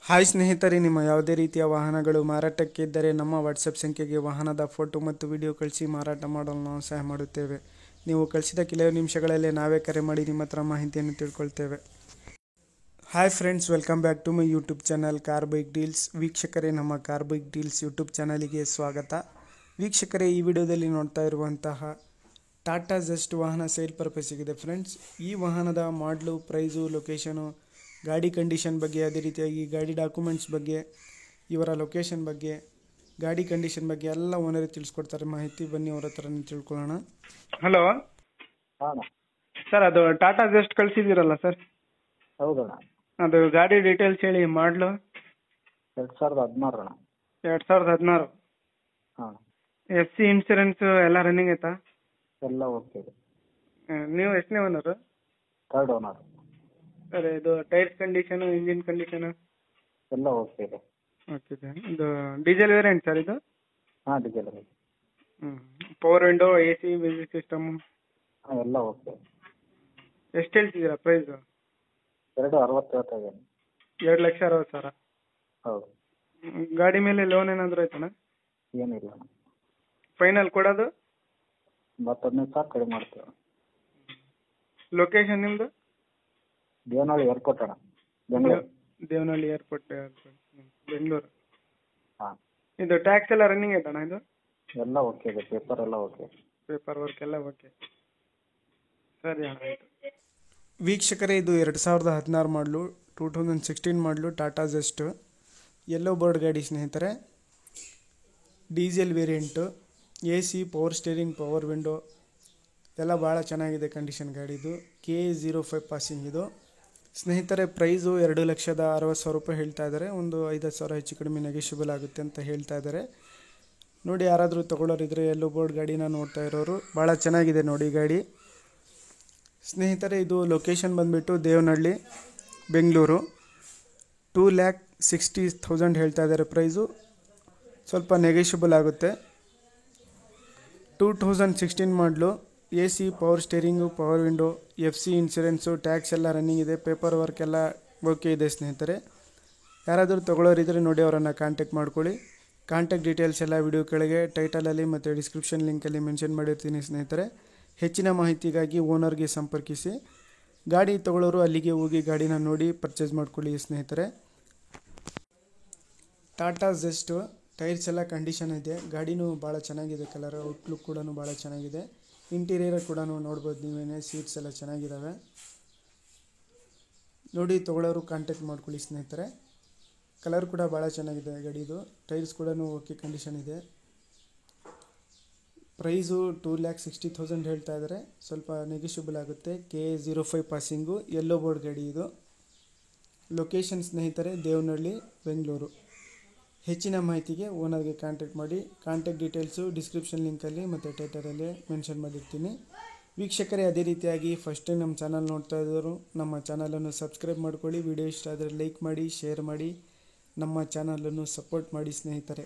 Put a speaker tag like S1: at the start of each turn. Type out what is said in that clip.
S1: Hi ಸ್ನೇಹಿತರೆ, ನಿಮ್ಮ ಯಾವುದೇ ರೀತಿಯ ವಾಹನಗಳು ಮಾರಾಟಕ್ಕೆ ಇದ್ದರೆ ನಮ್ಮ ವಾಟ್ಸಪ್ ಸಂಖ್ಯೆಗೆ ವಾಹನದ ಫೋಟೋ ಮತ್ತು ವಿಡಿಯೋ ಕಳಿಸಿ ಮಾರಾಟ ಮಾಡಲು ನಾವು ಸಹಾಯ ಮಾಡುತ್ತೇವೆ. ನೀವು ಕಳಿಸಿದ ಕೆಲವು ನಿಮಿಷಗಳಲ್ಲೇ ನಾವೇ ಕರೆ ಮಾಡಿ ನಿಮ್ಮ ಹತ್ರ ಮಾಹಿತಿಯನ್ನು ತಿಳ್ಕೊಳ್ತೇವೆ. Hi friends, welcome back to my YouTube channel car bike deals. ವೀಕ್ಷಕರೇ, ನಮ್ಮ ಕಾರ್ ಬೈಕ್ ಡೀಲ್ಸ್ ಯೂಟ್ಯೂಬ್ ಚಾನಲಿಗೆ ಸ್ವಾಗತ. ವೀಕ್ಷಕರೇ, ಈ ವಿಡಿಯೋದಲ್ಲಿ ನೋಡ್ತಾ ಇರುವಂತಹ ಟಾಟಾ ಜಸ್ಟ್ ವಾಹನ ಸೇಲ್ ಪರ್ಪಸ್ಸಿಗಿದೆ ಫ್ರೆಂಡ್ಸ್. ಈ ವಾಹನದ ಮಾಡಲು, ಪ್ರೈಸು, ಲೊಕೇಶನು, ಗಾಡಿ ಕಂಡೀಷನ್ ಬಗ್ಗೆ, ಅದೇ ರೀತಿಯಾಗಿ ಗಾಡಿ ಡಾಕ್ಯುಮೆಂಟ್ಸ್ ಬಗ್ಗೆ, ಇವರ ಲೊಕೇಶನ್ ಬಗ್ಗೆ, ಗಾಡಿ ಕಂಡೀಷನ್ ಬಗ್ಗೆ ಎಲ್ಲ ಓನರ್ ತಿಳಿಸ್ಕೊಡ್ತಾರೆ ಮಾಹಿತಿ. ಬನ್ನಿ ಅವ್ರ ಹತ್ರ ತಿಳ್ಕೊಳ್ಳೋಣ. ಹಲೋ ಸರ್, ಅದು ಟಾಟಾ ಜಸ್ಟ್ ಕಳಿಸಿದ್ದೀರಲ್ಲ ಸರ್?
S2: ಹೌದಣ್ಣ.
S1: ಅದು ಗಾಡಿ ಡೀಟೇಲ್ಸ್ ಹೇಳಿ. ಮಾಡಲು
S2: 2016 ಅಣ್ಣ.
S1: 2016.
S2: ಹಾಂ,
S1: ಎಫ್ ಸಿ ಇನ್ಸೂರೆನ್ಸ್ ಎಲ್ಲ ರನ್ನಿಂಗ್ ಐತಾ?
S2: ಎಲ್ಲ ಓಕೆ ಇದೆ.
S1: ನೀವು ಎಷ್ಟನೇ ಓನರು?
S2: Third owner.
S1: ಸರ್, ಇದು ಟೈರ್ಸ್ ಕಂಡೀಷನು, ಇಂಜಿನ್ ಕಂಡೀಷನು
S2: ಎಲ್ಲ ಓಕೆ ಇದೆ.
S1: Okay sir. ಇದು ಡೀಸೆಲ್ ವೇರಿಯಂಟ್ ಸರ್ ಇದು?
S2: ಹಾಂ, ಡೀಸೆಲ್ ಇದೆ.
S1: Power window, A C, music system
S2: ಹಾಂ, ಎಲ್ಲ ಓಕೆ.
S1: ಎಷ್ಟು ಹೇಳ್ತಿದ್ದೀರಾ ಪ್ರೈಸು?
S2: 260 ಹೇಳ್ತಾ ಇದ್ದೀನಿ.
S1: 2,60,000.
S2: ಹೌದು.
S1: ಗಾಡಿ ಮೇಲೆ ಲೋನ್ ಏನಾದರೂ ಆಯ್ತಣ್ಣ?
S2: ಏನಿಲ್ಲ ಅಣ್ಣ.
S1: ಫೈನಲ್ ಕೊಡೋದು?
S2: 15,000 ಕಡಿಮೆ ಮಾಡ್ತೀವಿ.
S1: ಲೊಕೇಶನ್ ನಿಮ್ಮದು?
S2: ದೇವನಹಳ್ಳಿ ಏರ್ಪೋರ್ಟ್ ಅಣ್ಣ, ಬೆಂಗಳೂರು.
S1: ದೇವನಹಳ್ಳಿ ಏರ್ಪೋರ್ಟ್, ಬೆಂಗಳೂರು.
S2: ಹಾಂ,
S1: ಇದು ಟ್ಯಾಕ್ಸ್ ಎಲ್ಲ ರನ್ನಿಂಗ್ ಐತಣ್ಣ? ಇದು
S2: ಎಲ್ಲ ಓಕೆ ಇದೆ. ಪೇಪರ್ ಎಲ್ಲ ಓಕೆ.
S1: ಪೇಪರ್ ವರ್ಕ್ ಎಲ್ಲ ಓಕೆ. ಸರಿ ಅಣ್ಣ, ಆಯಿತು. ವೀಕ್ಷಕರೇ, ಇದು 2016 ಮಾಡಲು, 2016 ಮಾಡಲು ಟಾಟಾ ಜಸ್ಟ್ ಯೆಲ್ಲೋ ಬೋರ್ಡ್ ಗಾಡಿ ಸ್ನೇಹಿತರೆ. Diesel variant, A C, power steering, power window ಎಲ್ಲ ಭಾಳ ಚೆನ್ನಾಗಿದೆ ಕಂಡೀಷನ್ ಗಾಡಿದು. KA05 ಪಾಸಿಂಗ್ ಇದು ಸ್ನೇಹಿತರೆ. ಪ್ರೈಸು 2,60,000 ರೂಪಾಯಿ ಹೇಳ್ತಾ ಇದ್ದಾರೆ. ಒಂದು 5,000 ಹೆಚ್ಚು ಕಡಿಮೆ ನೆಗೆಷಿಬಲ್ ಆಗುತ್ತೆ ಅಂತ ಹೇಳ್ತಾ ಇದ್ದಾರೆ. ನೋಡಿ, ಯಾರಾದರೂ ತೊಗೊಳ್ಳೋರಿದ್ರೆ ಯೆಲ್ಲೋ ಬೋರ್ಡ್ ಗಾಡಿನ ನೋಡ್ತಾ ಇರೋರು, ಭಾಳ ಚೆನ್ನಾಗಿದೆ ನೋಡಿ ಗಾಡಿ ಸ್ನೇಹಿತರೆ. ಇದು ಲೊಕೇಶನ್ ಬಂದುಬಿಟ್ಟು ದೇವನಹಳ್ಳಿ, ಬೆಂಗಳೂರು. 2,60,000 ಹೇಳ್ತಾ ಇದ್ದಾರೆ ಪ್ರೈಸು. ಸ್ವಲ್ಪ ನೆಗೆಷಿಬಲ್ ಆಗುತ್ತೆ. 2016 ಮಾಡಲು, A C, power steering, power window, F C insurance, tax ಎಲ್ಲ ರನ್ನಿಂಗ್ ಇದೆ. ಪೇಪರ್ ವರ್ಕ್ ಎಲ್ಲ ಓಕೆ ಇದೆ ಸ್ನೇಹಿತರೆ. ಯಾರಾದರೂ ತೊಗೊಳ್ಳೋರಿದ್ದರೆ ನೋಡಿ, ಅವರನ್ನು ಕಾಂಟ್ಯಾಕ್ಟ್ ಮಾಡ್ಕೊಳ್ಳಿ. ಕಾಂಟ್ಯಾಕ್ಟ್ ಡೀಟೇಲ್ಸ್ ಎಲ್ಲ ವಿಡಿಯೋ ಕೆಳಗೆ ಟೈಟಲಲ್ಲಿ ಮತ್ತು ಡಿಸ್ಕ್ರಿಪ್ಷನ್ ಲಿಂಕಲ್ಲಿ ಮೆನ್ಷನ್ ಮಾಡಿರ್ತೀನಿ ಸ್ನೇಹಿತರೆ. ಹೆಚ್ಚಿನ ಮಾಹಿತಿಗಾಗಿ ಓನರ್ಗೆ ಸಂಪರ್ಕಿಸಿ. ಗಾಡಿ ತೊಗೊಳ್ಳೋರು ಅಲ್ಲಿಗೆ ಹೋಗಿ ಗಾಡಿನ ನೋಡಿ ಪರ್ಚೇಸ್ ಮಾಡ್ಕೊಳ್ಳಿ ಸ್ನೇಹಿತರೆ. ಟಾಟಾ ಜಸ್ಟ್ ಟೈರ್ಸ್ ಎಲ್ಲ ಕಂಡೀಷನ್ ಇದೆ. ಗಾಡಿನೂ ಭಾಳ ಚೆನ್ನಾಗಿದೆ. ಕಲರ್, ಔಟ್ಲುಕ್ ಕೂಡ ಭಾಳ ಚೆನ್ನಾಗಿದೆ. ಇಂಟೀರಿಯರ್ ಕೂಡ ನೋಡ್ಬೋದು ನೀವೇನೆ. ಸೀಟ್ಸ್ ಎಲ್ಲ ಚೆನ್ನಾಗಿದ್ದಾವೆ ನೋಡಿ. ತೊಗೊಳ್ಳೋರು ಕಾಂಟ್ಯಾಕ್ಟ್ ಮಾಡ್ಕೊಳ್ಳಿ ಸ್ನೇಹಿತರೆ. ಕಲರ್ ಕೂಡ ಭಾಳ ಚೆನ್ನಾಗಿದೆ ಗಾಡಿದು. ಟೈರ್ಸ್ ಕೂಡ ಓಕೆ ಕಂಡೀಷನ್ ಇದೆ. ಪ್ರೈಸು 2,60,000 ಹೇಳ್ತಾ ಇದ್ದಾರೆ. ಸ್ವಲ್ಪ ನೆಗೆಷಿಬಲ್ ಆಗುತ್ತೆ. KA05 ಪಾಸಿಂಗು, ಯೆಲ್ಲೋ ಬೋರ್ಡ್ ಗಾಡಿ ಇದು. ಲೊಕೇಶನ್ ಸ್ನೇಹಿತರೆ ದೇವನಹಳ್ಳಿ, ಬೆಂಗಳೂರು. ಹೆಚ್ಚಿನ ಮಾಹಿತಿಗೆ ಓನರ್ಗೆ ಕಾಂಟ್ಯಾಕ್ಟ್ ಮಾಡಿ. ಕಾಂಟ್ಯಾಕ್ಟ್ ಡೀಟೇಲ್ಸು ಡಿಸ್ಕ್ರಿಪ್ಷನ್ ಲಿಂಕಲ್ಲಿ ಮತ್ತು ಟೈಟಲಲ್ಲಿ ಮೆನ್ಷನ್ ಮಾಡಿರ್ತೀನಿ. ವೀಕ್ಷಕರೇ, ಅದೇ ರೀತಿಯಾಗಿ ಫಸ್ಟ್ ಟೈಮ್ ನಮ್ಮ ಚಾನಲ್ ನೋಡ್ತಾ ಇದ್ದವರು ನಮ್ಮ ಚಾನಲನ್ನು ಸಬ್ಸ್ಕ್ರೈಬ್ ಮಾಡ್ಕೊಳ್ಳಿ. ವಿಡಿಯೋ ಇಷ್ಟ ಆದರೆ ಲೈಕ್ ಮಾಡಿ, ಶೇರ್ ಮಾಡಿ, ನಮ್ಮ ಚಾನಲನ್ನು ಸಪೋರ್ಟ್ ಮಾಡಿ ಸ್ನೇಹಿತರೆ.